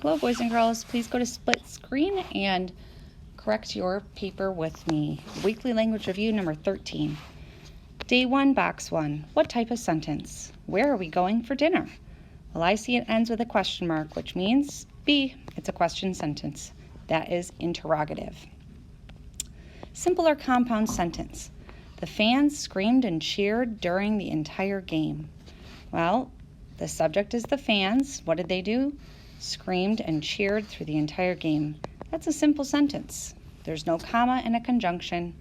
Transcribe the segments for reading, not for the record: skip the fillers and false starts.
Hello, boys and girls. Please go to split screen and correct your paper with me. Weekly Language Review number 13. Day 1, box 1. What type of sentence? Where are we going for dinner? Well, I see it ends with a question mark, which means B. It's a question sentence. That is interrogative. Simple or compound sentence. The fans screamed and cheered during the entire game. Well, the subject is the fans. What did they do? Screamed and cheered through the entire game. That's a simple sentence. There's no comma and a conjunction.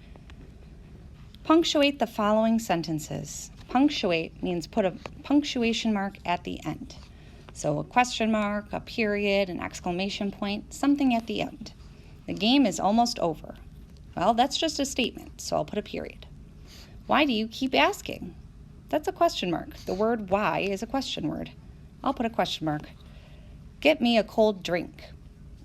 Punctuate the following sentences. Punctuate means put a punctuation mark at the end. So a question mark, a period, an exclamation point, something at the end. The game is almost over. Well, that's just a statement, so I'll put a period. Why do you keep asking? That's a question mark. The word why is a question word. I'll put a question mark. Get me a cold drink.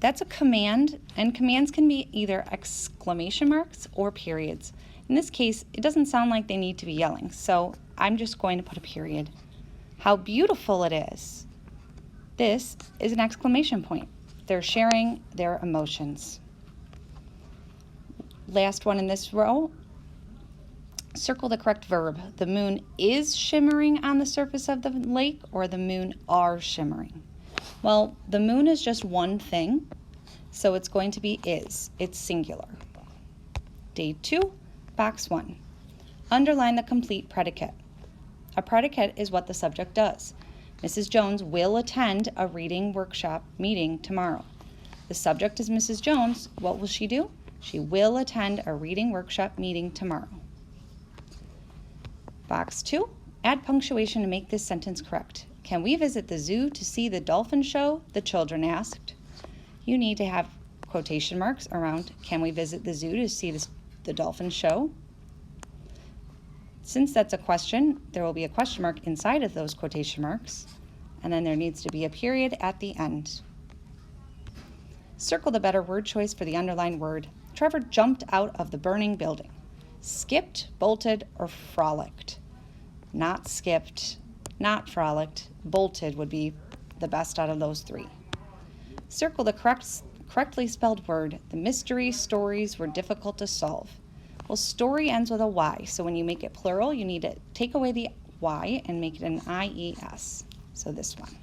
That's a command, and commands can be either exclamation marks or periods. In this case, it doesn't sound like they need to be yelling, so I'm just going to put a period. How beautiful it is. This is an exclamation point. They're sharing their emotions. Last one in this row. Circle the correct verb. The moon is shimmering on the surface of the lake, or the moon are shimmering. Well, the moon is just one thing, so it's going to be is. It's singular. Day 2, box 1. Underline the complete predicate. A predicate is what the subject does. Mrs. Jones will attend a reading workshop meeting tomorrow. The subject is Mrs. Jones. What will she do? She will attend a reading workshop meeting tomorrow. Box 2, add punctuation to make this sentence correct. Can we visit the zoo to see the dolphin show? The children asked. You need to have quotation marks around can we visit the zoo to see the dolphin show? Since that's a question, there will be a question mark inside of those quotation marks, and then there needs to be a period at the end. Circle the better word choice for the underlined word. Trevor jumped out of the burning building. Skipped, bolted, or frolicked. Not skipped, not frolicked. Bolted would be the best out of those three. Circle the correctly spelled word. The mystery stories were difficult to solve. Well, story ends with a Y, so when you make it plural, you need to take away the Y and make it an IES. So this one.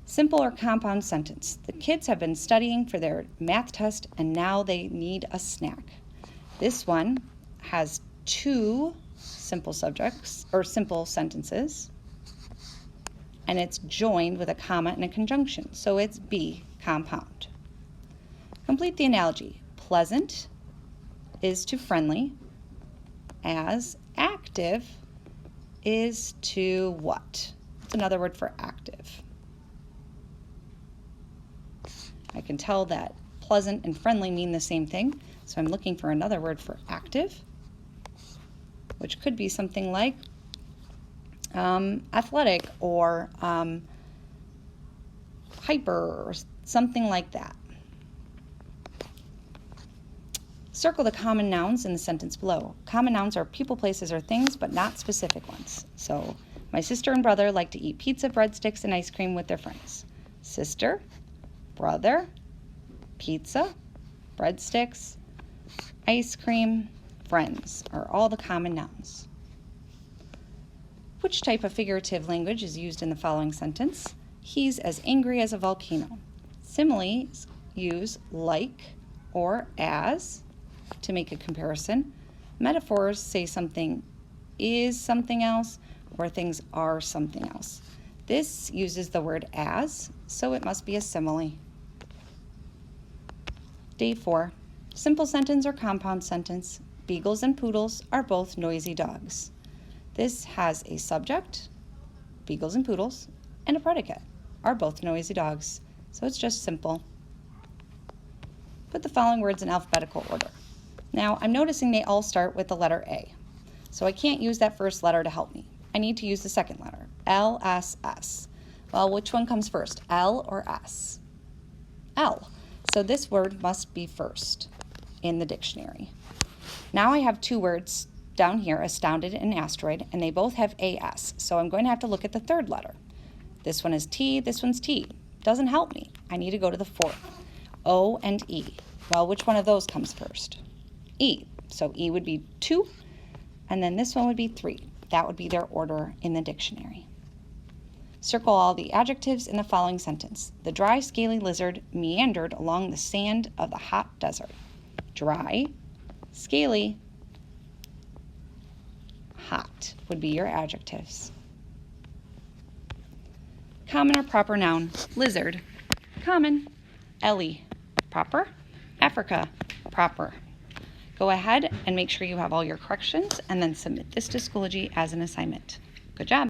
Simple or compound sentence. The kids have been studying for their math test and now they need a snack. This one has two simple subjects or simple sentences, and it's joined with a comma and a conjunction, so it's B, compound. Complete the analogy. Pleasant is to friendly, as active is to what? It's another word for active. I can tell that pleasant and friendly mean the same thing, so I'm looking for another word for active, which could be something like athletic or hyper or something like that. Circle the common nouns in the sentence below. Common nouns are people, places, or things, but not specific ones. So, my sister and brother like to eat pizza, breadsticks, and ice cream with their friends. Sister, brother, pizza, breadsticks, ice cream, friends are all the common nouns. Which type of figurative language is used in the following sentence? He's as angry as a volcano. Similes use like or as to make a comparison. Metaphors say something is something else or things are something else. This uses the word as, so it must be a simile. Day 4. Simple sentence or compound sentence. Beagles and poodles are both noisy dogs. This has a subject, beagles and poodles, and a predicate, are both noisy dogs. So it's just simple. Put the following words in alphabetical order. Now, I'm noticing they all start with the letter A. So I can't use that first letter to help me. I need to use the second letter, L, S, S. Well, which one comes first, L or S? L. So this word must be first in the dictionary. Now I have two words down here, astounded and asteroid, and they both have AS. So I'm going to have to look at the third letter. This one is T, this one's T. Doesn't help me. I need to go to the fourth. O and E. Well, which one of those comes first? E. So E would be 2, and then this one would be 3. That would be their order in the dictionary. Circle all the adjectives in the following sentence. The dry, scaly lizard meandered along the sand of the hot desert. Dry, scaly, hot would be your adjectives. Common or proper noun, lizard, common. Ellie, proper. Africa, proper. Go ahead and make sure you have all your corrections and then submit this to Schoology as an assignment. Good job.